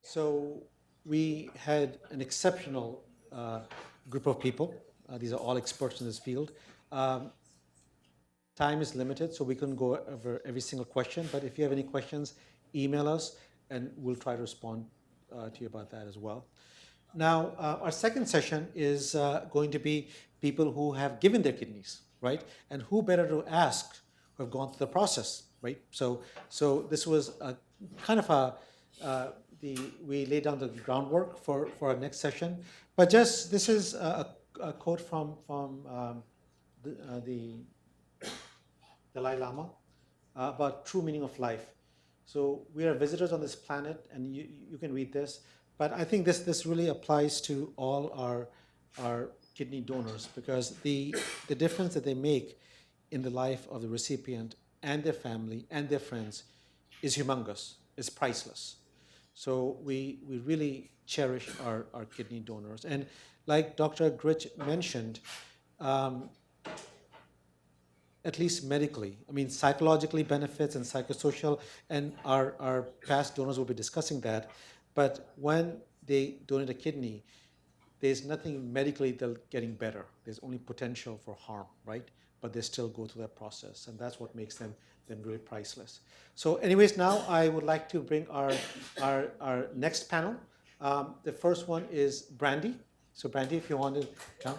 So we had an exceptional group of people. These are all experts in this field. Um, Time is limited, so we couldn't go over every single question. But if you have any questions, email us, and we'll try to respond to you about that as well. Now, our second session is going to be people who have given their kidneys, right? And who better to ask who have gone through the process, right? So this was a kind of a we laid down the groundwork for our next session. But just this is a quote from the Dalai Lama about true meaning of life. So we are visitors on this planet, and you can read this. But I think this really applies to all our kidney donors, because the difference that they make in the life of the recipient and their family and their friends is humongous, is priceless. So we really cherish our kidney donors. And like Dr. Gritch mentioned, at least medically, I mean, psychologically benefits and psychosocial, and our past donors will be discussing that. But when they donate a kidney, there's nothing medically that's getting better. There's only potential for harm, right? But they still go through that process, and that's what makes them really priceless. So anyways, now I would like to bring our next panel. The first one is Brandy. So Brandy, if you want to come.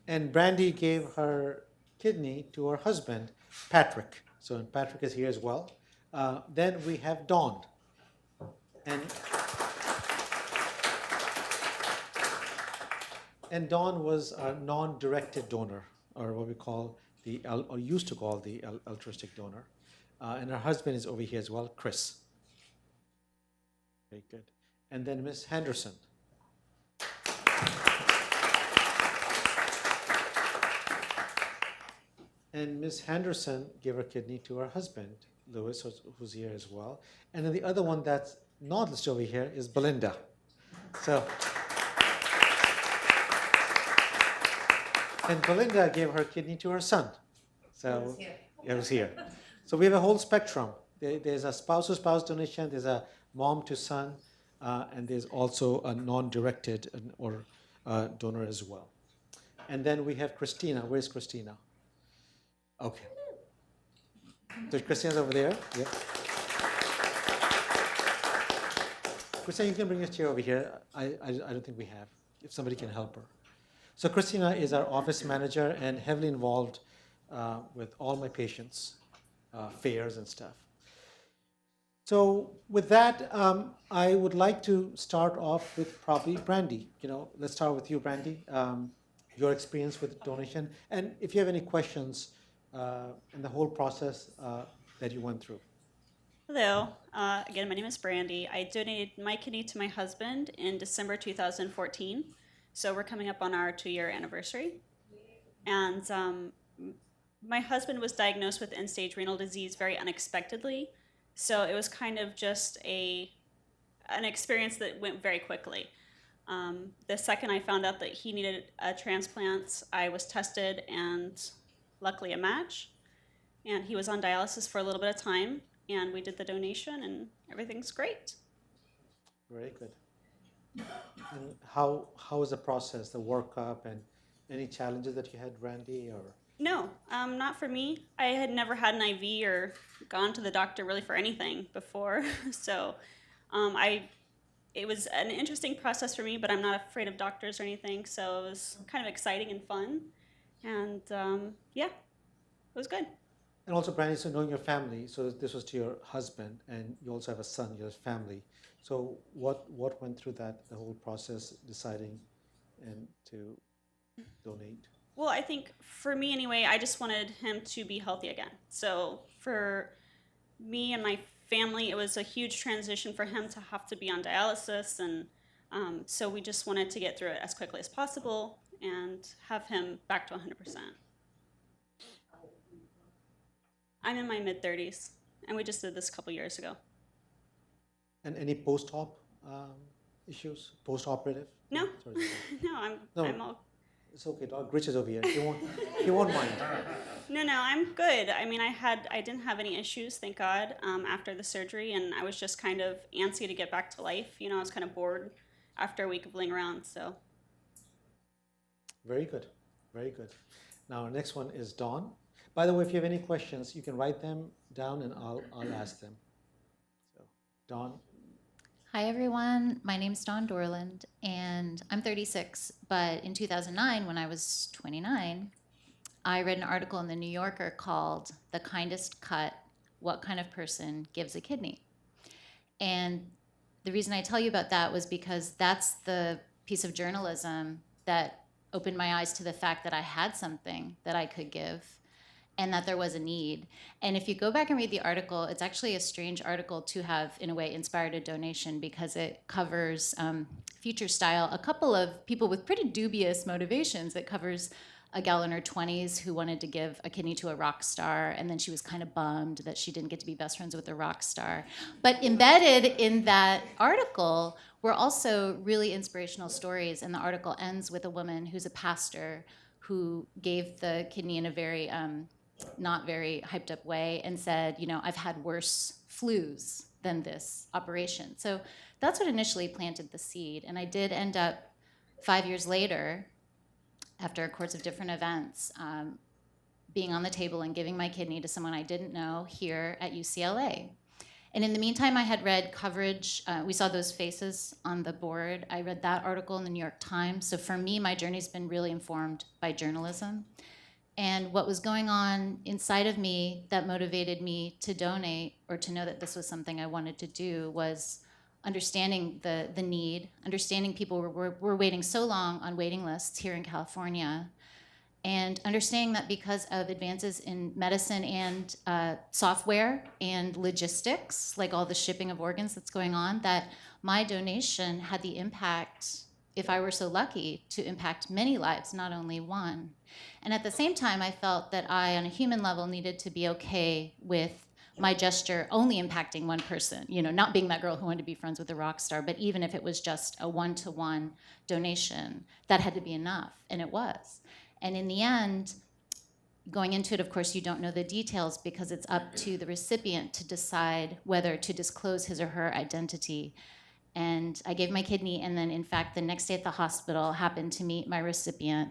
And Brandy gave her kidney to her husband, Patrick. So Patrick is here as well. Then we have Dawn. And Dawn was a non-directed donor, or what we call or used to call the altruistic donor. And her husband is over here as well, Chris. Very good. And then Miss Henderson. And Miss Henderson gave her kidney to her husband, Lewis, who's here as well. And then the other one that's not listed over here is Belinda. So, and Belinda gave her kidney to her son. So it was here. So we have a whole spectrum. There's a spouse-to-spouse donation, there's a mom to son, and there's also a non-directed or donor as well. And then we have Christina. Where's Christina? Okay. So Christina's over there. Yeah. Christina, you can bring your chair over here. I don't think we have. If somebody can help her. So Christina is our office manager and heavily involved with all my patients, fairs and stuff. So with that, I would like to start off with probably Brandy. Let's start with you, Brandy. Your experience with donation, and if you have any questions in the whole process that you went through. Hello. Again, my name is Brandy. I donated my kidney to my husband in December 2014. So we're coming up on our 2-year anniversary. And my husband was diagnosed with end-stage renal disease very unexpectedly. So it was kind of just an experience that went very quickly. The second I found out that he needed a transplant, I was tested and luckily a match. And he was on dialysis for a little bit of time, and we did the donation, and everything's great. Very good. And how was the process, the workup, and any challenges that you had, Brandy, or? No, not for me. I had never had an IV or gone to the doctor really for anything before. So it was an interesting process for me, but I'm not afraid of doctors or anything. So it was kind of exciting and fun. And yeah, it was good. And also, Brandy, so knowing your family, so this was to your husband, and you also have a son, your family. So what went through the whole process, deciding and to donate? Well, I think for me anyway, I just wanted him to be healthy again. So for me and my family, it was a huge transition for him to have to be on dialysis. And so we just wanted to get through it as quickly as possible and have him back to 100%. I'm in my mid-30s, and we just did this a couple years ago. And any post-op issues, post-operative? No, no, I'm all. It's okay, Doc. Rich is over here. He won't mind. No, I'm good. I mean, I didn't have any issues, thank God, after the surgery, and I was just kind of antsy to get back to life. You know, I was kind of bored after a week of laying around, so. Very good. Very good. Now, our next one is Dawn. By the way, if you have any questions, you can write them down and I'll ask them. So, Dawn. Hi, everyone. My name's Dawn Dorland, and I'm 36. But in 2009, when I was 29, I read an article in the New Yorker called "The Kindest Cut: What Kind of Person Gives a Kidney?" And the reason I tell you about that was because that's the piece of journalism that opened my eyes to the fact that I had something that I could give and that there was a need. And if you go back and read the article, it's actually a strange article to have, in a way, inspired a donation because it covers future style, a couple of people with pretty dubious motivations. It covers a gal in her 20s who wanted to give a kidney to a rock star, and then she was kind of bummed that she didn't get to be best friends with a rock star. But embedded in that article were also really inspirational stories, and the article ends with a woman who's a pastor who gave the kidney in a very not very hyped up way and said, you know, I've had worse flus than this operation. So that's what initially planted the seed. And I did end up 5 years later, after a course of different events, being on the table and giving my kidney to someone I didn't know here at UCLA. And in the meantime, I had read coverage. We saw those faces on the board. I read that article in the New York Times. So for me, my journey's been really informed by journalism. And what was going on inside of me that motivated me to donate or to know that this was something I wanted to do was understanding the need, understanding people were waiting so long on waiting lists here in California, and understanding that because of advances in medicine and software and logistics, like all the shipping of organs that's going on, that my donation had the impact, if I were so lucky, to impact many lives, not only one. And at the same time, I felt that I, on a human level, needed to be okay with my gesture only impacting one person, you know, not being that girl who wanted to be friends with a rock star, but even if it was just a one-to-one donation, that had to be enough, and it was. And in the end, going into it, of course, you don't know the details because it's up to the recipient to decide whether to disclose his or her identity. And I gave my kidney, and then, in fact, the next day at the hospital, happened to meet my recipient.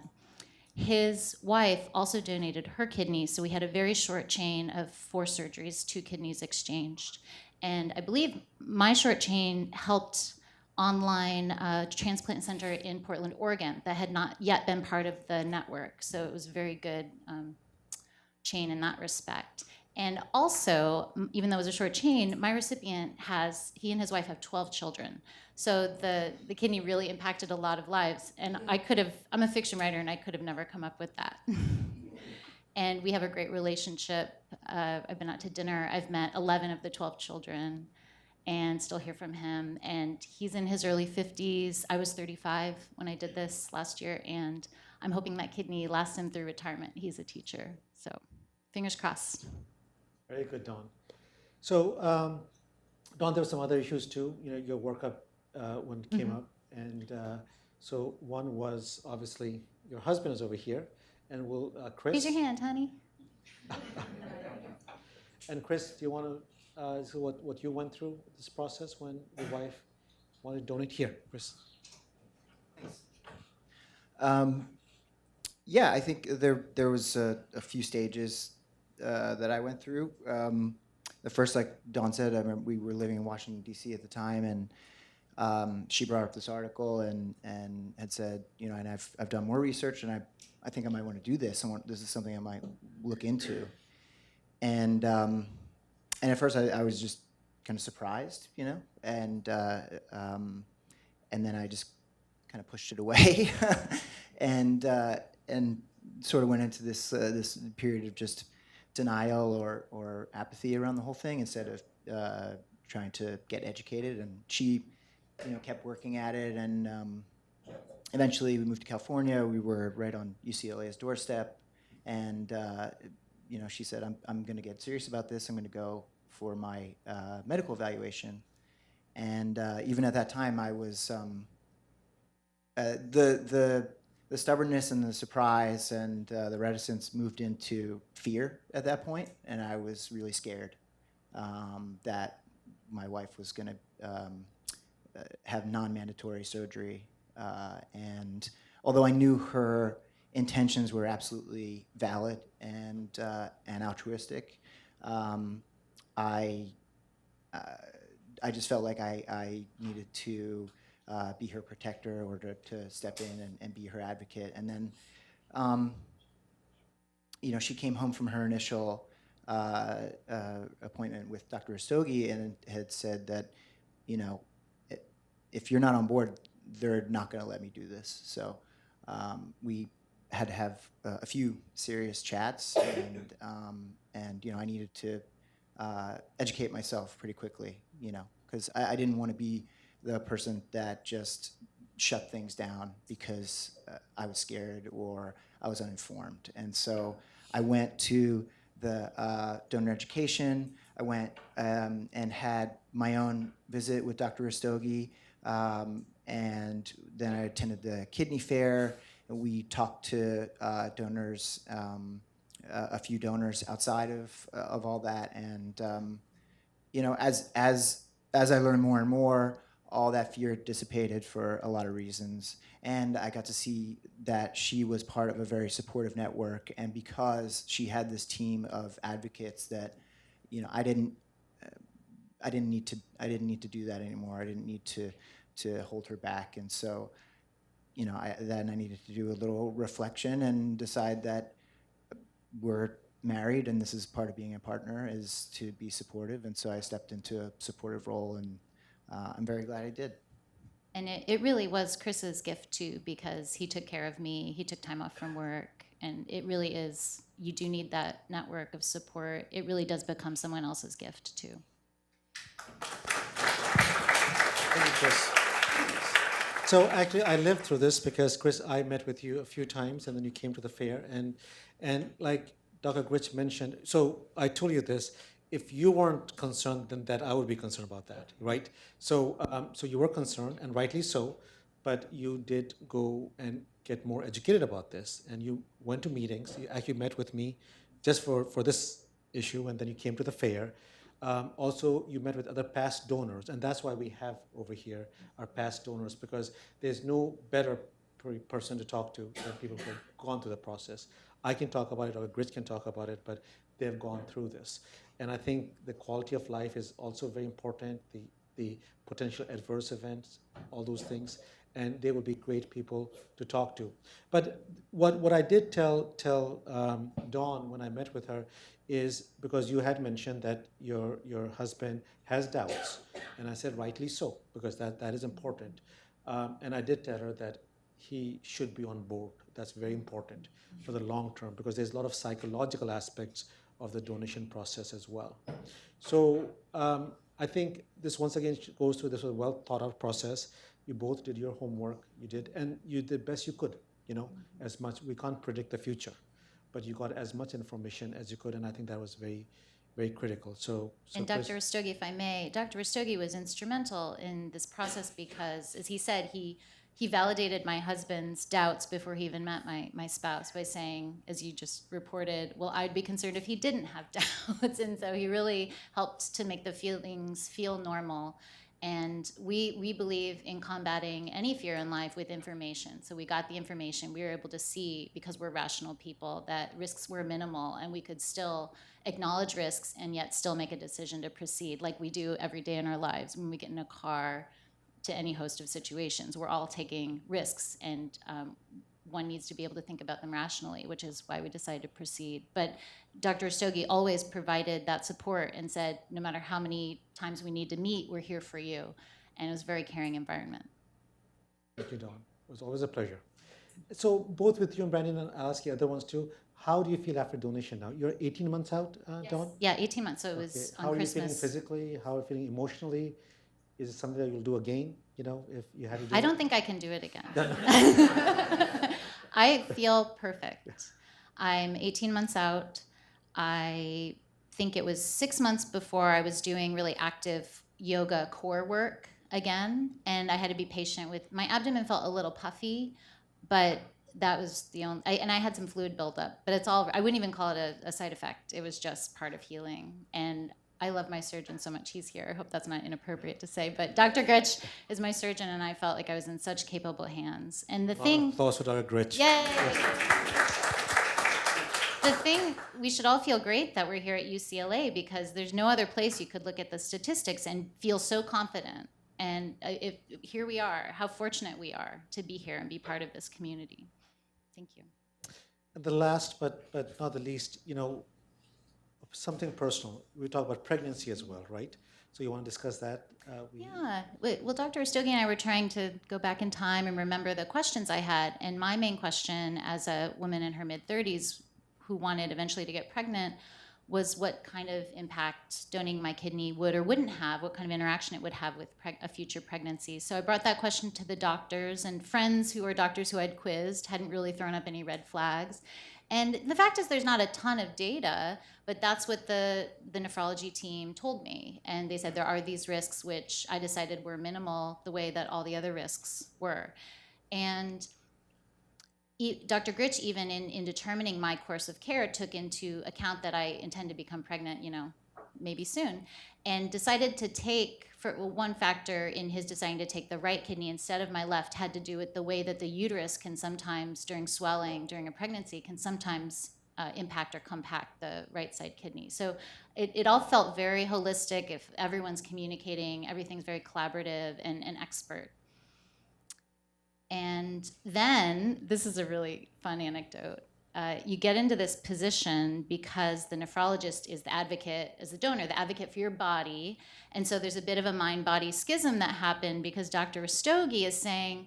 His wife also donated her kidney, so we had a very short chain of 4 surgeries, 2 kidneys exchanged. And I believe my short chain helped online transplant center in Portland, Oregon, that had not yet been part of the network. So it was a very good chain in that respect. And also, even though it was a short chain, my recipient he and his wife have 12 children. So the kidney really impacted a lot of lives. And I'm a fiction writer, and I could have never come up with that. And we have a great relationship. I've been out to dinner. I've met 11 of the 12 children and still hear from him. And he's in his early 50s. I was 35 when I did this last year, and I'm hoping that kidney lasts him through retirement. He's a teacher, so fingers crossed. Very good, Dawn. So, Dawn, there were some other issues too. You know, your workup one came up, and so one was obviously your husband is over here, and we'll Chris. Raise your hand, honey. And Chris, do you want to see what you went through this process when your wife wanted to donate here, Chris? Yeah, I think there was a few stages that I went through. The first, like Dawn said, I remember we were living in Washington, D.C. at the time, and she brought up this article and had said, you know, and I've done more research, and I think I might want to do this. This is something I might look into. And at first I was just kind of surprised, you know, and then I just kind of pushed it away, and sort of went into this period of just denial or apathy around the whole thing instead of trying to get educated. And she, you know, kept working at it, and eventually we moved to California. We were right on UCLA's doorstep, and you know, she said, I'm going to get serious about this. I'm going to go for my medical evaluation. And even at that time, I was the the stubbornness and the surprise and the reticence moved into fear at that point, and I was really scared that my wife was going to have non-mandatory surgery. And although I knew her intentions were absolutely valid and altruistic, I just felt like I needed to be her protector or to step in and be her advocate. And then, she came home from her initial appointment with Dr. Rastogi and had said that, if you're not on board, they're not going to let me do this. So we had to have a few serious chats, and I needed to educate myself pretty quickly, because I didn't want to be the person that just shut things down because I was scared or I was uninformed. And so I went to the donor education. I went and had my own visit with Dr. Rastogi, and then I attended the kidney fair. And we talked to donors, a few donors outside of all that, and as I learned more and more, all that fear dissipated for a lot of reasons. And I got to see that she was part of a very supportive network. And because she had this team of advocates that, I didn't need to do that anymore. I didn't need to hold her back. And so, then I needed to do a little reflection and decide that we're married and this is part of being a partner, is to be supportive. And so I stepped into a supportive role, and I'm very glad I did. And it really was Chris's gift too, because he took care of me. He took time off from work, and it really is, you do need that network of support. It really does become someone else's gift too. Thank you, Chris. So actually, I lived through this because, Chris, I met with you a few times, and then you came to the fair, and like Dr. Gritch mentioned, so I told you this, if you weren't concerned, then that I would be concerned about that, right? So, so you were concerned, and rightly so, but you did go and get more educated about this, and you went to meetings. You actually met with me just for this issue, and then you came to the fair. Also, you met with other past donors, and that's why we have over here our past donors, because there's no better person to talk to than people who have gone through the process. I can talk about it, or Gritch can talk about it, but they've gone through this. And I think the quality of life is also very important, the potential adverse events, all those things, and they would be great people to talk to. But what I did tell Dawn when I met with her is, because you had mentioned that your husband has doubts, and I said rightly so, because that is important. And I did tell her that he should be on board. That's very important for the long term, because there's a lot of psychological aspects of the donation process as well. So I think this once again goes through this well thought out process. You both did your homework, you did, and you did best you could, as much. We can't predict the future, but you got as much information as you could, and I think that was very, very critical. So and Dr. Rastogi, if I may, Dr. Rastogi was instrumental in this process because, as he said, he validated my husband's doubts before he even met my spouse by saying, as you just reported, well, I'd be concerned if he didn't have doubts. And so he really helped to make the feelings feel normal. And we believe in combating any fear in life with information. So we got the information. We were able to see, because we're rational people, that risks were minimal, and we could still acknowledge risks and yet still make a decision to proceed, like we do every day in our lives when we get in a car to any host of situations. We're all taking risks, and one needs to be able to think about them rationally, which is why we decided to proceed. But Dr. Rastogi always provided that support and said, no matter how many times we need to meet, we're here for you. And it was a very caring environment. Thank you, Dawn. It was always a pleasure. So both with you and Brandon, and I'll ask the other ones too, how do you feel after donation now? You're 18 months out, Yes. Dawn? Yeah, 18 months, so it was on How are Christmas. you feeling physically? How are you feeling emotionally? Is it something that you'll do again, if you had to do I it? don't think I can do it again. I feel perfect. I'm 18 months out. I think it was 6 months before I was doing really active yoga core work again, and I had to be patient with, my abdomen felt a little puffy, but that was the only, and I had some fluid buildup, but it's all, I wouldn't even call it a side effect. It was just part of healing. And I love my surgeon so much. He's here. I hope that's not inappropriate to say, but Dr. Gritch is my surgeon, and I felt like I was in such capable hands. And the thing, Applause for Dr. Gritch. yay! The thing, we should all feel great that we're here at UCLA, because there's no other place you could look at the statistics and feel so confident. And here we are, how fortunate we are to be here and be part of this community. Thank you. And the last, but not the least, something personal. We talk about pregnancy as well, right? So you want to discuss that? Yeah. Well, Dr. Rastogi and I were trying to go back in time and remember the questions I had. And my main question as a woman in her mid-30s who wanted eventually to get pregnant was what kind of impact donating my kidney would or wouldn't have, what kind of interaction it would have with a future pregnancy. So I brought that question to the doctors, and friends who were doctors who I'd quizzed hadn't really thrown up any red flags. And the fact is there's not a ton of data, but that's what the nephrology team told me. And they said there are these risks, which I decided were minimal the way that all the other risks were. And Dr. Gritch, even in determining my course of care, took into account that I intend to become pregnant, maybe soon, and decided to take, one factor in his deciding to take the right kidney instead of my left had to do with the way that the uterus can sometimes, during swelling, during a pregnancy, can sometimes impact or compact the right side kidney. So it all felt very holistic. If everyone's communicating, everything's very collaborative and expert. And then, this is a really fun anecdote. You get into this position because the nephrologist is the advocate, as a donor, the advocate for your body. And so there's a bit of a mind-body schism that happened because Dr. Rastogi is saying,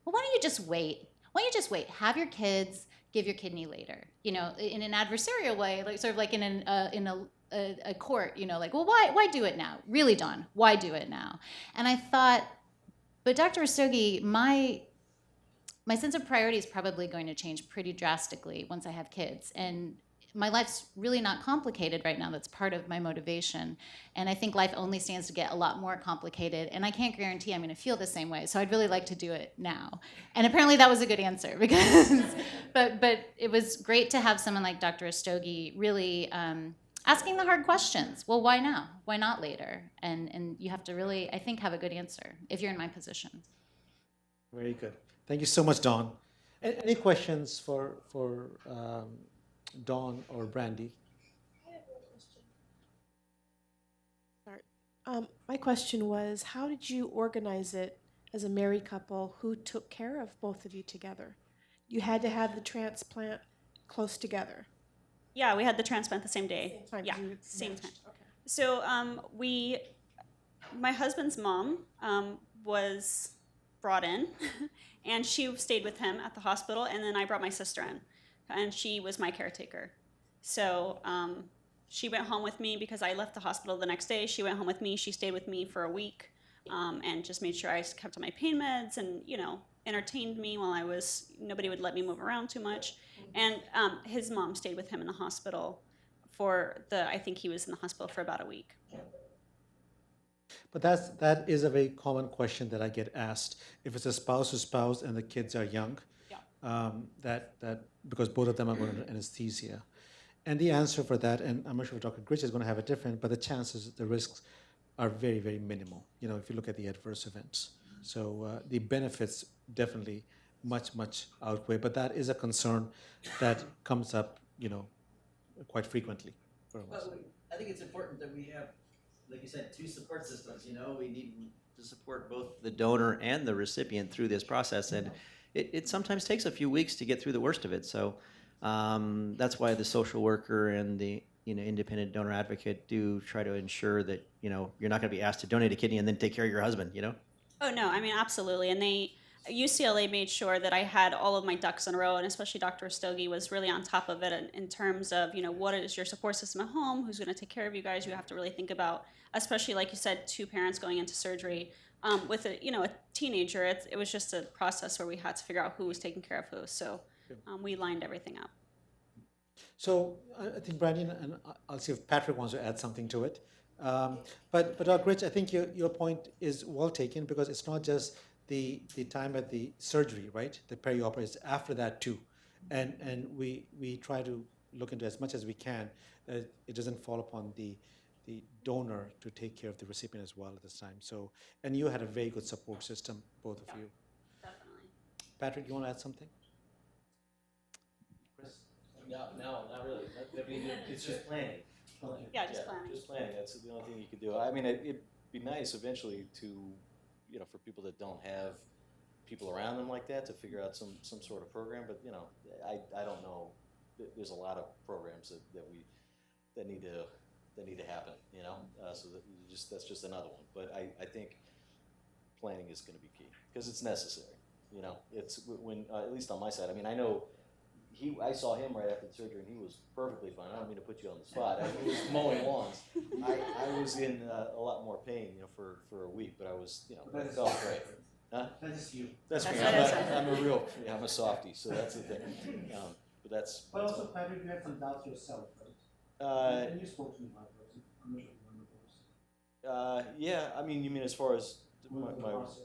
well, why don't you just wait? Why don't you just wait? Have your kids, give your kidney later. In an adversarial way, like sort of like in a court, like, well, why do it now? Really, Dawn, why do it now? And I thought, but Dr. Rastogi, my sense of priority is probably going to change pretty drastically once I have kids. And my life's really not complicated right now. That's part of my motivation. And I think life only stands to get a lot more complicated. And I can't guarantee I'm going to feel the same way. So I'd really like to do it now. And apparently that was a good answer, because, but it was great to have someone like Dr. Rastogi really asking the hard questions. Well, why now? Why not later? And you have to really, I think, have a good answer if you're in my position. Very good. Thank you so much, Dawn. Any questions for Dawn or Brandy? I have one question. Sorry. My question was, how did you organize it as a married couple? Who took care of both of you together? You had to have the transplant close together. Yeah, we had the transplant the same day. Same time, Yeah, you same matched. time. Okay. So my husband's mom was brought in, and she stayed with him at the hospital, and then I brought my sister in, and she was my caretaker. So she went home with me because I left the hospital the next day. She went home with me. She stayed with me for a week, and just made sure I kept on my pain meds and, entertained me while nobody would let me move around too much. And his mom stayed with him in the hospital I think he was in the hospital for about a week. But that is a very common question that I get asked. If it's a spouse to spouse and the kids are young, Yeah. that because both of them are going under anesthesia. And the answer for that, and I'm not sure if Dr. Gritch is going to have it different, but the risks are very, very minimal, if you look at the adverse events. So the benefits definitely much, much outweigh, but that is a concern that comes up, quite frequently for us. Well, I think it's important that we have, like you said, two support systems. We need to support both the donor and the recipient through this process, and it sometimes takes a few weeks to get through the worst of it. So that's why the social worker and the independent donor advocate do try to ensure that you're not going to be asked to donate a kidney and then take care of your husband. Oh, no, I mean, absolutely. And UCLA made sure that I had all of my ducks in a row, and especially Dr. Rastogi was really on top of it in terms of, what is your support system at home, who's going to take care of you guys. You have to really think about, especially like you said, two parents going into surgery. With a teenager, it was just a process where we had to figure out who was taking care of who. So we lined everything up. So I think Brandy, and I'll see if Patrick wants to add something to it. But Dr. Gritch, I think your point is well taken, because it's not just the time at the surgery, right? The perioperative is after that too, and we try to look into as much as we can that it doesn't fall upon the donor to take care of the recipient as well at this time. So, and you had a very good support system, both of you. Definitely. Patrick, you want to add something? Chris? No, not really. I mean, it's just planning. Yeah, just planning. Just planning. That's the only thing you could do. I mean, it'd be nice eventually to, you know, for people that don't have people around them like that to figure out some sort of program. But you know, I don't know. There's a lot of programs that need to happen. You know, so that's just another one. But I think planning is going to be key because it's necessary. You know, it's when at least on my side. I mean, I know. I saw him right after the surgery, and he was perfectly fine. I don't mean to put you on the spot. He was mowing lawns. I was in a lot more pain, you know, for a week, but I was, you know, it felt great. Huh? That's you. That's me. That's I'm a real, I'm a softie, so that's the thing. But that's. But also, Patrick, you had some doubts yourself, right? And you spoke to me about those. I'm not sure if you remember those. Yeah. I mean, you mean as far as Going through the process.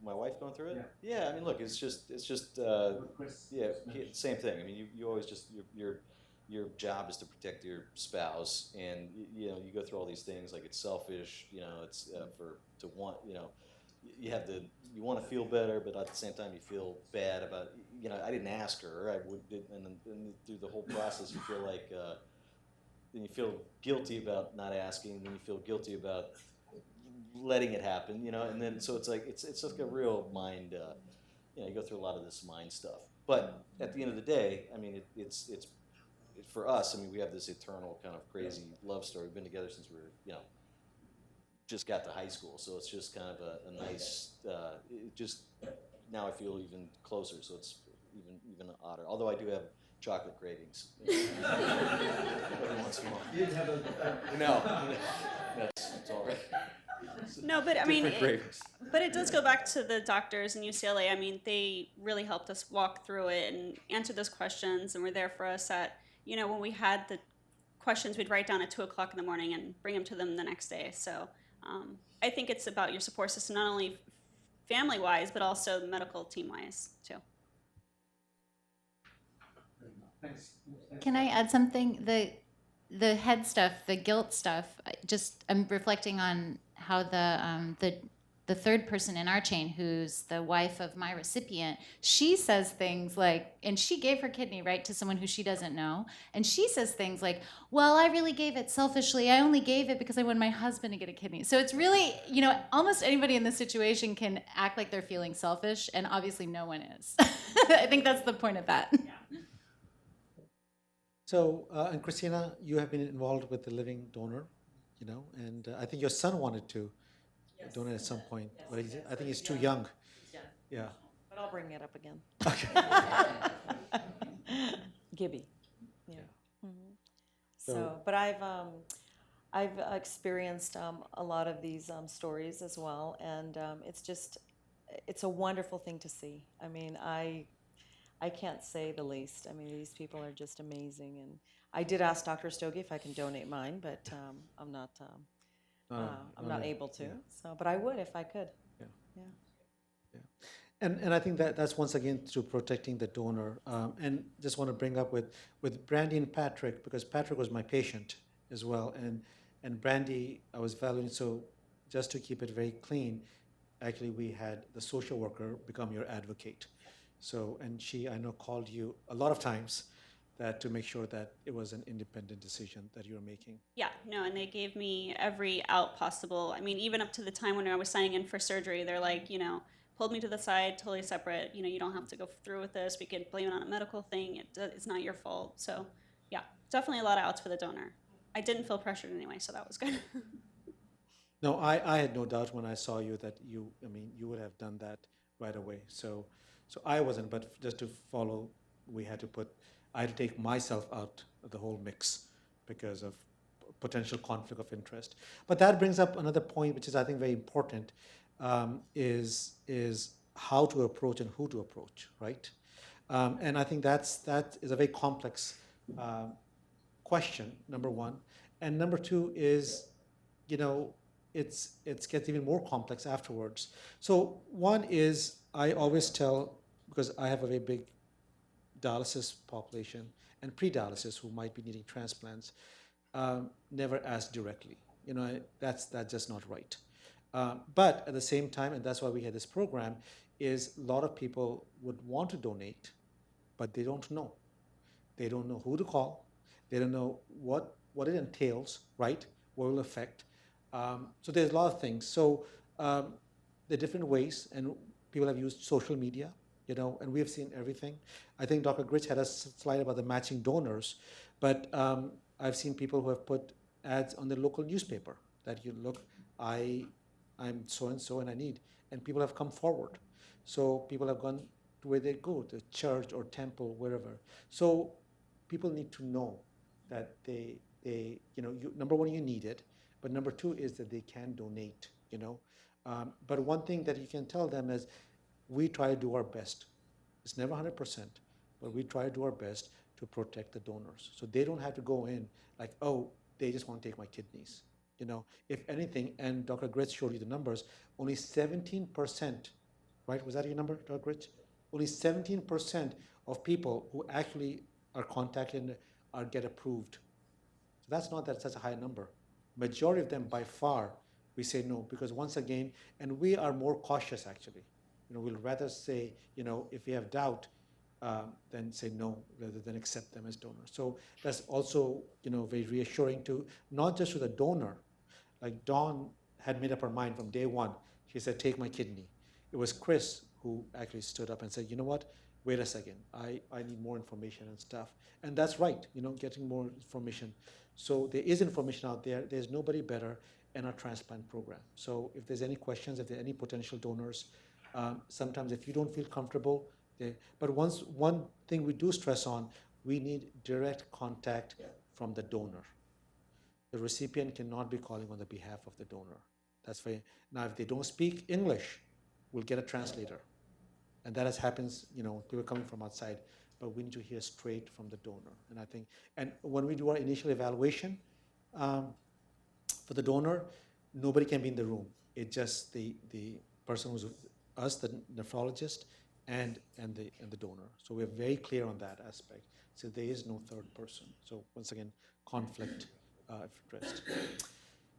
my wife going through it? Yeah. Yeah. I mean, look, it's just. What Chris Yeah, just mentioned. same thing. I mean, you always just your job is to protect your spouse, and you know you go through all these things like it's selfish. You know, it's to want. You know, you want to feel better, but at the same time you feel bad about. You know, I didn't ask her. And then through the whole process you feel like. Then you feel guilty about not asking. Then you feel guilty about letting it happen. You know, and then so it's like it's like a real mind. You know, you go through a lot of this mind stuff. But at the end of the day, I mean, it's for us. I mean, we have this eternal kind of crazy love story. We've been together since we were, you know, just got to high school. So it's just kind of a nice. It just now I feel even closer. So it's even odder. Although I do have chocolate cravings. Every once in a while. You didn't have a. No, it's all right. No, but I mean, Different cravings. but it does go back to the doctors in UCLA. I mean, they really helped us walk through it and answer those questions, and were there for us at, you know, when we had the questions, we'd write down at 2:00 in the morning and bring them to them the next day. So I think it's about your support system, not only family-wise, but also medical team-wise, too. Thanks. Can I add something? The head stuff, the guilt stuff. I'm reflecting on how the third person in our chain, who's the wife of my recipient, she says things like, and she gave her kidney right to someone who she doesn't know, and she says things like, "Well, I really gave it selfishly. I only gave it because I wanted my husband to get a kidney." So it's really, you know, almost anybody in this situation can act like they're feeling selfish, and obviously no one is. I think that's the point of that. So, and Christina, you have been involved with the living donor, you know, and I think your son wanted to donate at some point, but I think he's too young. Yeah. But I'll bring it up again. Okay. Gibby. Yeah. Mhm. So- So, but I've experienced a lot of these stories as well, and it's a wonderful thing to see. I mean, I can't say the least. I mean, these people are just amazing, and I did ask Dr. Rastogi if I can donate mine, but I'm not. I'm not able to. Yeah. So, but I would if I could. Yeah. Yeah. And I think that's once again through protecting the donor. And just want to bring up with Brandy and Patrick, because Patrick was my patient as well, and Brandy I was valuing. So just to keep it very clean, actually we had the social worker become your advocate. So, and she, I know, called you a lot of times that to make sure that it was an independent decision that you were making. Yeah, no, and they gave me every out possible. I mean, even up to the time when I was signing in for surgery, they're like, you know, pulled me to the side, totally separate. You know, you don't have to go through with this. We could blame it on a medical thing. It's not your fault. So, yeah, definitely a lot of outs for the donor. I didn't feel pressured anyway, so that was good. No, I had no doubt when I saw you that you would have done that right away. So I wasn't, but just to follow, I had to take myself out of the whole mix because of potential conflict of interest. But that brings up another point, which is I think very important, is how to approach and who to approach, right? And I think that is a very complex question, number one. And number two is, you know, it gets even more complex afterwards. So one is I always tell, because I have a very big dialysis population and pre-dialysis who might be needing transplants, never ask directly. That's just not right. But at the same time, and that's why we had this program, is a lot of people would want to donate, but they don't know. They don't know who to call. They don't know what it entails, right? What will affect. So there's a lot of things. So there are different ways, and people have used social media, and we have seen everything. I think Dr. Gritch had a slide about the matching donors, but I've seen people who have put ads on the local newspaper that you look, I'm so-and-so and I need, and people have come forward. So people have gone to where they go, to church or temple, wherever. So people need to know that they number one, you need it, but number two is that they can donate, But one thing that you can tell them is we try to do our best. It's never 100%, but we try to do our best to protect the donors. So they don't have to go in like, oh, they just want to take my kidneys. If anything, and Dr. Gritz showed you the numbers, only 17%, right? Was that your number, Dr. Gritz? Only 17% of people who actually are contacted get approved. So that's not such a high number. Majority of them, by far, we say no, because once again, and we are more cautious actually. We'll rather say, if we have doubt, then say no, rather than accept them as donors. So that's also, very reassuring to, not just to the donor. Like Dawn had made up her mind from day one. She said, take my kidney. It was Chris who actually stood up and said, you know what, wait a second, I need more information and stuff. And that's right, getting more information. So there is information out there. There's nobody better in our transplant program. So if there's any questions, if there are any potential donors, sometimes if you don't feel comfortable, but one thing we do stress on, we need direct contact from the donor. The recipient cannot be calling on the behalf of the donor. That's very, now if they don't speak English, we'll get a translator. And that happens, people coming from outside, but we need to hear straight from the donor. And I think, and when we do our initial evaluation for the donor, nobody can be in the room. It's just the person who's us, the nephrologist, and the donor. So we're very clear on that aspect. So there is no third person. So once again, conflict addressed.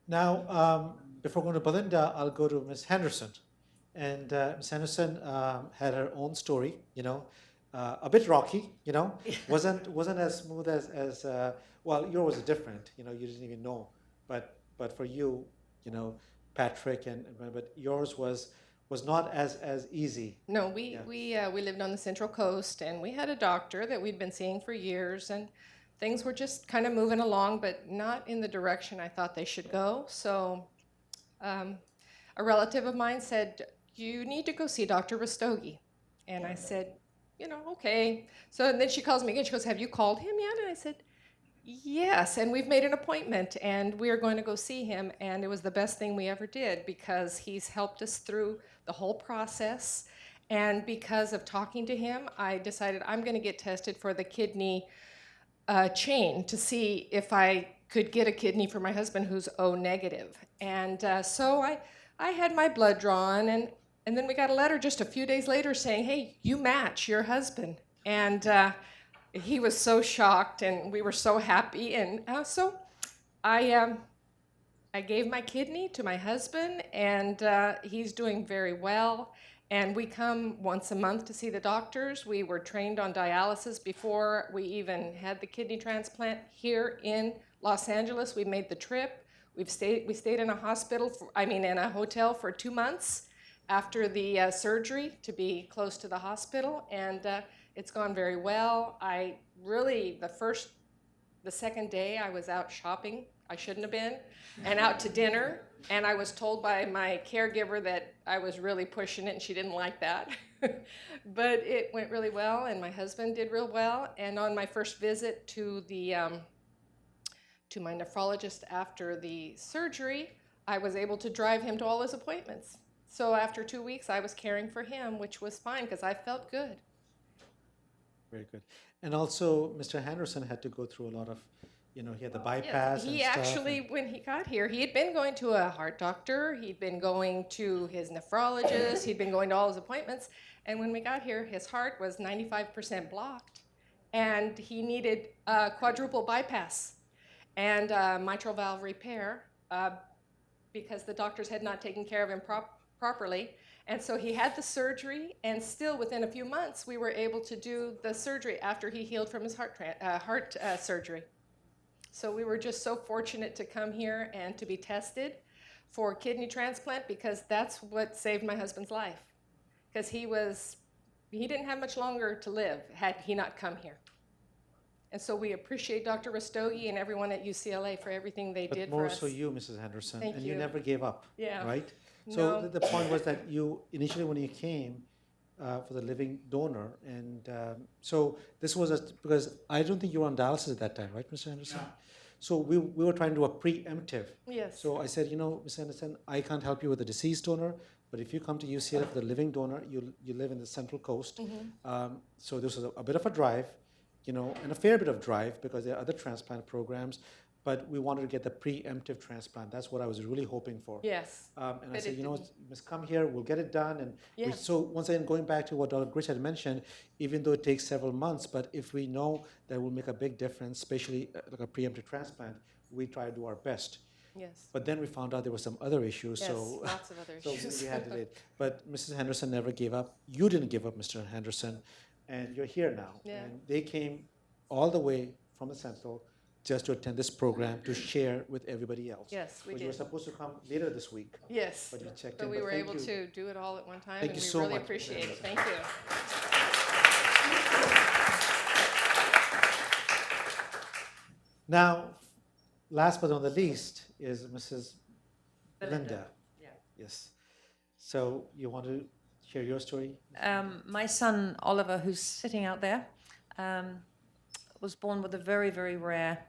Now, before going to Belinda, I'll go to Ms. Henderson. And Ms. Henderson had her own story, a bit rocky, wasn't as smooth as well, yours was different, you didn't even know. But for you, Patrick, but yours was not as easy. No, we lived on the Central Coast, and we had a doctor that we'd been seeing for years, and things were just kind of moving along, but not in the direction I thought they should go. So a relative of mine said, you need to go see Dr. Rastogi. And I said, okay. So and then she calls me again. She goes, have you called him yet? And I said, yes, and we've made an appointment, and we are going to go see him, and it was the best thing we ever did because he's helped us through the whole process, and because of talking to him, I decided I'm going to get tested for the kidney chain to see if I could get a kidney for my husband who's O negative. And so I had my blood drawn, and then we got a letter just a few days later saying, hey, you match your husband. And he was so shocked, and we were so happy. And so I gave my kidney to my husband, and he's doing very well. And we come once a month to see the doctors. We were trained on dialysis before we even had the kidney transplant here in Los Angeles. We made the trip. We stayed in a hospital, in a hotel for 2 months after the surgery to be close to the hospital, and it's gone very well. The second day I was out shopping, I shouldn't have been, and out to dinner, and I was told by my caregiver that I was really pushing it, and she didn't like that. But it went really well, and my husband did real well, and on my first visit to my nephrologist after the surgery, I was able to drive him to all his appointments. So after 2 weeks, I was caring for him, which was fine because I felt good. Very good. And also, Mr. Henderson had to go through a lot of he had the bypass and He stuff. actually, when he got here, he had been going to a heart doctor, he'd been going to his nephrologist, he'd been going to all his appointments, and when we got here, his heart was 95% blocked, and he needed a quadruple bypass and mitral valve repair because the doctors had not taken care of him properly. And so he had the surgery, and still within a few months, we were able to do the surgery after he healed from his heart surgery. So we were just so fortunate to come here and to be tested for kidney transplant, because that's what saved my husband's life. Because he didn't have much longer to live had he not come here. And so we appreciate Dr. Rastogi and everyone at UCLA for everything they did But more for us. so you, Mrs. Henderson, Thank and you you. never gave up, Yeah. right? No. So the point was that you, initially when you came for the living donor, and so this was, because I don't think you were on dialysis at that time, right, Mr. Henderson? No. So we were trying to do a preemptive. Yes. So I said, Mr. Henderson, I can't help you with the deceased donor, but if you come to UCLA for the living donor, you live in the Central Coast. So this was a bit of a drive, and a fair bit of drive, because there are other transplant programs, but we wanted to get the preemptive transplant. That's what I was really hoping for. Yes. And I But said, it you didn't. must come here, we'll get it done. And Yes. so once again, going back to what Dr. Grich had mentioned, even though it takes several months, but if we know that will make a big difference, especially like a preemptive transplant, we try to do our best. Yes. But then we found out there were some other issues, Yes, so lots of other so issues. we had to wait. But Mrs. Henderson never gave up. You didn't give up, Mr. Henderson, and you're here now. Yeah. And they came all the way from the Central just to attend this program to share with everybody else. Yes, we But you were did. supposed to come later this week. Yes. But you checked But in, we but were thank able you. to do it all at one time, Thank and you we so really much, appreciate Mrs. it. Thank you. Now, last but not the least is Mrs. Linda. Yeah. Yes. So you want to share your story? My son Oliver, who's sitting out there, was born with a very, very rare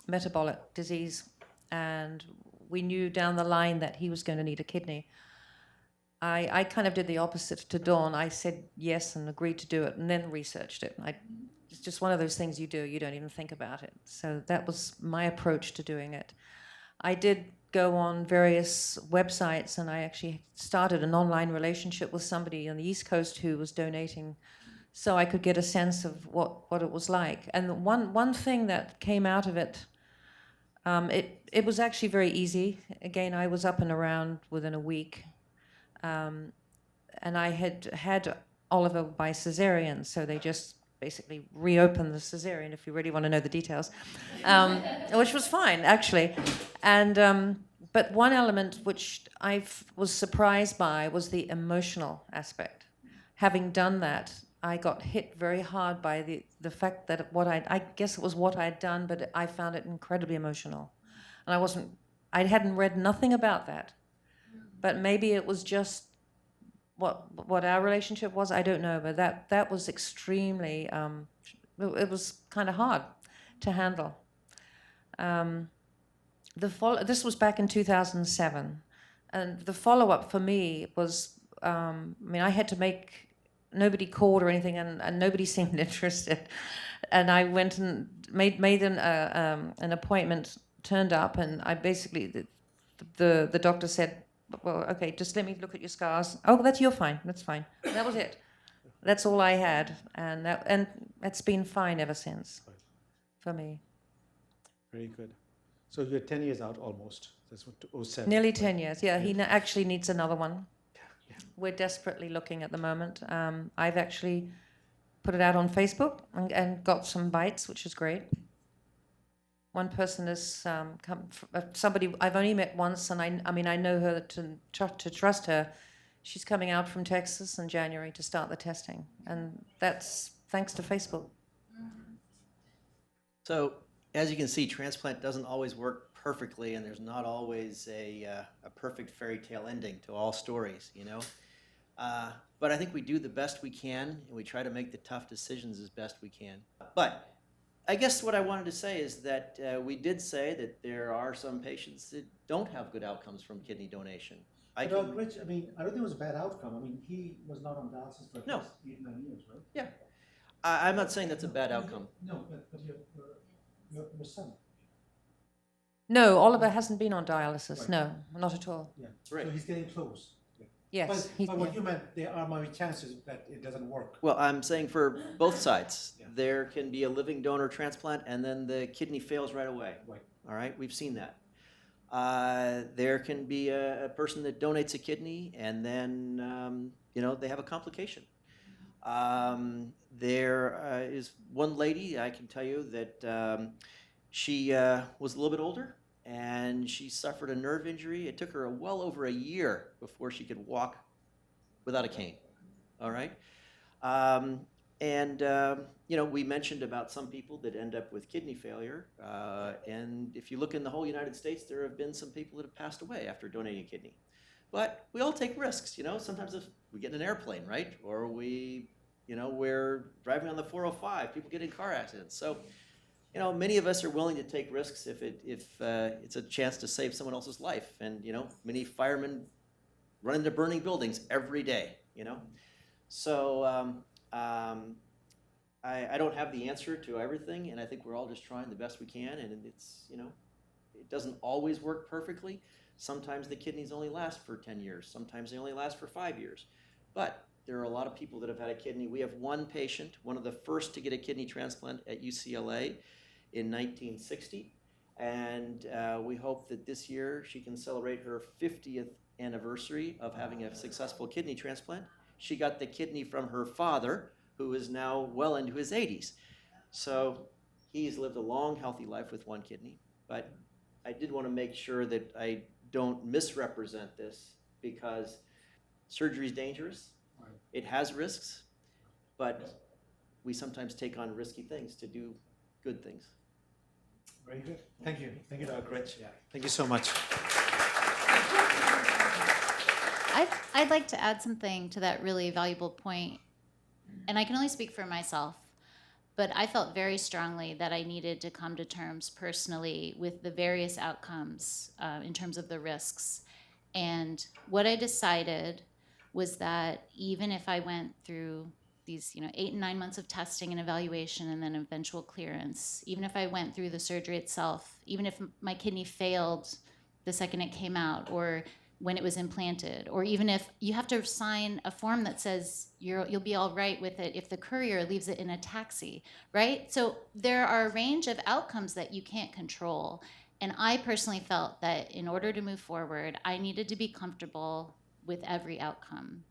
metabolic disease, and we knew down the line that he was going to need a kidney. I kind of did the opposite to Dawn. I said yes and agreed to do it, and then researched it. It's just one of those things you do. You don't even think about it. So that was my approach to doing it. I did go on various websites, and I actually started an online relationship with somebody on the East Coast who was donating, so I could get a sense of what it was like. And one thing that came out of it, it was actually very easy. Again, I was up and around within a week, and I had Oliver by cesarean, so they just basically reopened the cesarean, if you really want to know the details, which was fine, actually. And but one element which I was surprised by was the emotional aspect. Having done that, I got hit very hard by the fact that I guess it was what I'd done, but I found it incredibly emotional. And I hadn't read nothing about that. But maybe it was just what our relationship was, I don't know, but that was extremely, it was kind of hard to handle. This was back in 2007, and the follow-up for me was, I had to make, nobody called or anything, and nobody seemed interested, and I went and made an appointment, turned up, and I basically, the doctor said, well, okay, just let me look at your scars. Oh, you're fine. That's fine. That was it. That's all I had, and it's been fine ever since, for me. Very good. So you're 10 years out almost. That's what 07. Nearly 10 years. Yeah, he actually needs another one. Yeah. We're desperately looking at the moment. I've actually put it out on Facebook and got some bites, which is great. One person is somebody I've only met once, and I know her to trust her. She's coming out from Texas in January to start the testing, and that's thanks to Facebook. So as you can see, transplant doesn't always work perfectly, and there's not always a perfect fairy tale ending to all stories, But I think we do the best we can, and we try to make the tough decisions as best we can. But I guess what I wanted to say is that we did say that there are some patients that don't have good outcomes from kidney donation. Dr. Rich, I don't think it was a bad outcome. He was not on dialysis for No. 8-9 years, right? Yeah. I'm not saying that's a bad outcome. No, but Your son. No, Oliver hasn't been on dialysis. Right. No, not at all. Yeah. Right. So he's getting close. Yes, But what yeah. you meant, there are maybe chances that it doesn't work. Well, I'm saying for both sides, Yeah. there can be a living donor transplant and then the kidney fails right away. Right. All right, we've seen that. There can be a person that donates a kidney and then, they have a complication. There is one lady, I can tell you, that she was a little bit older and she suffered a nerve injury. It took her well over a year before she could walk without a cane. All right? We mentioned about some people that end up with kidney failure. And if you look in the whole United States, there have been some people that have passed away after donating a kidney. But we all take risks, Sometimes if we get in an airplane, right? Or we're driving on the 405, people get in car accidents. So, many of us are willing to take risks if it's a chance to save someone else's life. And, many firemen run into burning buildings every day, So I don't have the answer to everything, and I think we're all just trying the best we can, and it's, it doesn't always work perfectly. Sometimes the kidneys only last for 10 years. Sometimes they only last for 5 years. But there are a lot of people that have had a kidney. We have one patient, one of the first to get a kidney transplant at UCLA in 1960, and we hope that this year she can celebrate her 50th anniversary of having a successful kidney transplant. She got the kidney from her father, who is now well into his 80s. So he's lived a long, healthy life with one kidney. But I did want to make sure that I don't misrepresent this, because surgery is dangerous. Right. It has risks, but we sometimes take on risky things to do good things. Very good. Thank you. Thank you, Dr. Rich. Yeah. Thank you so much. I'd like to add something to that really valuable point, and I can only speak for myself, but I felt very strongly that I needed to come to terms personally with the various outcomes in terms of the risks. And what I decided was that even if I went through these 8 and 9 months of testing and evaluation and then eventual clearance, even if I went through the surgery itself, even if my kidney failed the second it came out or when it was implanted, or even if you have to sign a form that says you'll be all right with it if the courier leaves it in a taxi, right? So there are a range of outcomes that you can't control. And I personally felt that in order to move forward, I needed to be comfortable with every outcome.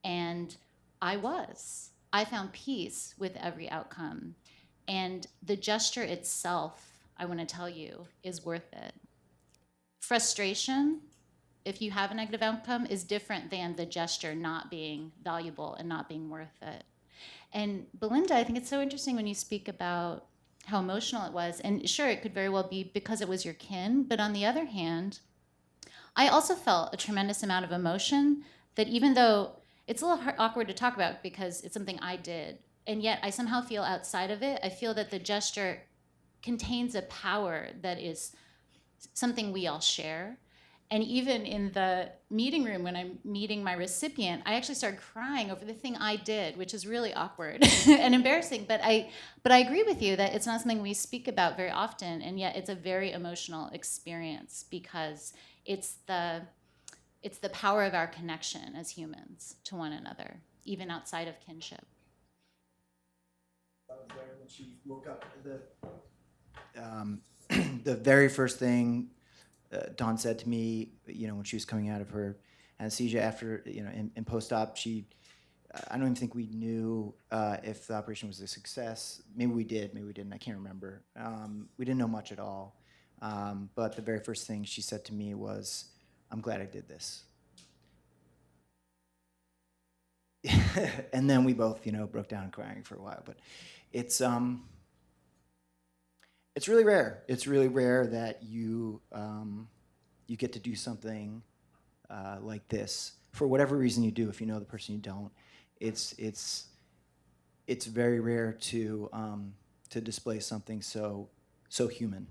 And I was. I found peace with every outcome. And the gesture itself, I want to tell you, is worth it. Frustration, if you have a negative outcome, is different than the gesture not being valuable and not being worth it. And Belinda, I think it's so interesting when you speak about how emotional it was. And sure, it could very well be because it was your kin, but on the other hand, I also felt a tremendous amount of emotion that, even though it's a little awkward to talk about because it's something I did, and yet I somehow feel outside of it, I feel that the gesture contains a power that is something we all share. And even in the meeting room, when I'm meeting my recipient, I actually started crying over the thing I did, which is really awkward and embarrassing. But I agree with you that it's not something we speak about very often, and yet it's a very emotional experience because it's the power of our connection as humans to one another, even outside of kinship. I was there when she woke up. The very first thing Dawn said to me, when she was coming out of her anesthesia after, in post-op, I don't even think we knew if the operation was a success. Maybe we did, maybe we didn't, I can't remember. We didn't know much at all. But the very first thing she said to me was, "I'm glad I did this." And then we both, broke down crying for a while. But it's really rare. It's really rare that you get to do something like this for whatever reason you do. If you know the person, you don't. It's very rare to display something so human.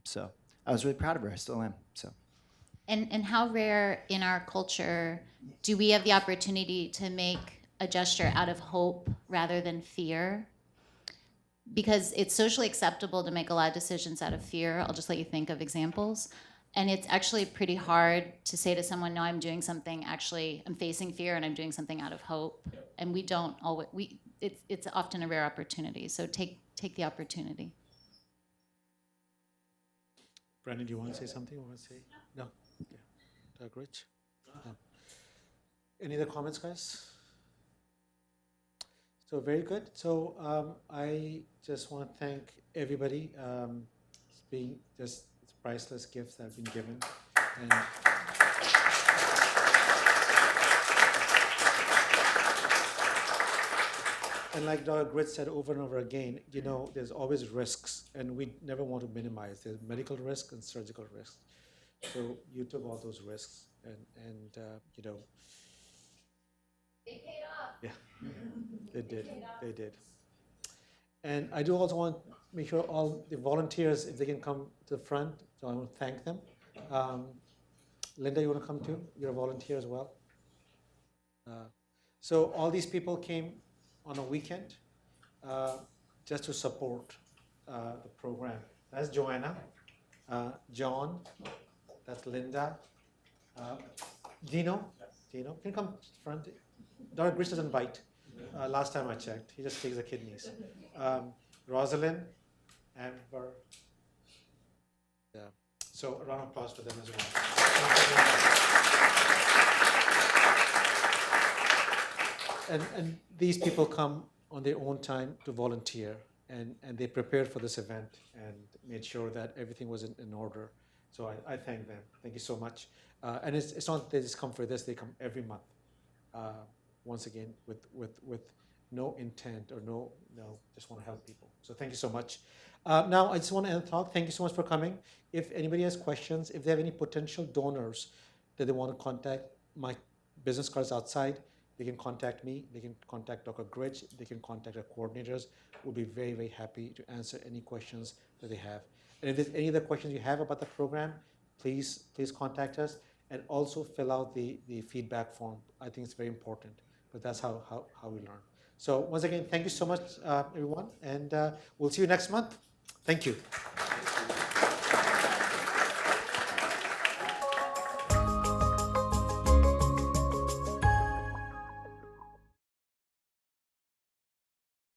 So I was really proud of her. I still am. So. And how rare in our culture do we have the opportunity to make a gesture out of hope rather than fear? because it's socially acceptable to make a lot of decisions out of fear. I'll just let you think of examples. And it's actually pretty hard to say to someone, no, I'm doing something, actually, I'm facing fear and I'm doing something out of hope. And we don't always, it's often a rare opportunity. So take the opportunity. Brandy, do you want to say something? Want to say? No? Yeah. Doug Rich? No. Any other comments, guys? So very good. So I just want to thank everybody. It's been just priceless gifts that have been given. And like Dr. Grit said over and over again, you know, there's always risks, and we never want to minimize. There's medical risk and surgical risk. So you took all those risks, and you know. They paid off. Yeah, they did. They did. And I do also want to make sure all the volunteers, if they can come to the front, so I want to thank them. Linda, you want to come too? You're a volunteer as well. So all these people came on a weekend just to support the program. That's Joanna, John, that's Linda, Dino, can you come to the front? Dr. Gris doesn't bite. Last time I checked, he just takes the kidneys. Rosalind, Amber. Yeah. So a round of applause for them as well. And these people come on their own time to volunteer, and they prepared for this event and made sure that everything was in order. So I thank them. Thank you so much. And it's not they just come for this; they come every month. Once again, with no intent or no, just want to help people. So thank you so much. Now I just want to end the talk. Thank you so much for coming. If anybody has questions, if they have any potential donors that they want to contact, my business card is outside. They can contact me. They can contact Dr. Gritch. They can contact our coordinators. We'll be very, very happy to answer any questions that they have. And if there's any other questions you have about the program, please contact us, and also fill out the feedback form. I think it's very important, but that's how we learn. So once again, thank you so much, everyone, and we'll see you next month. Thank you.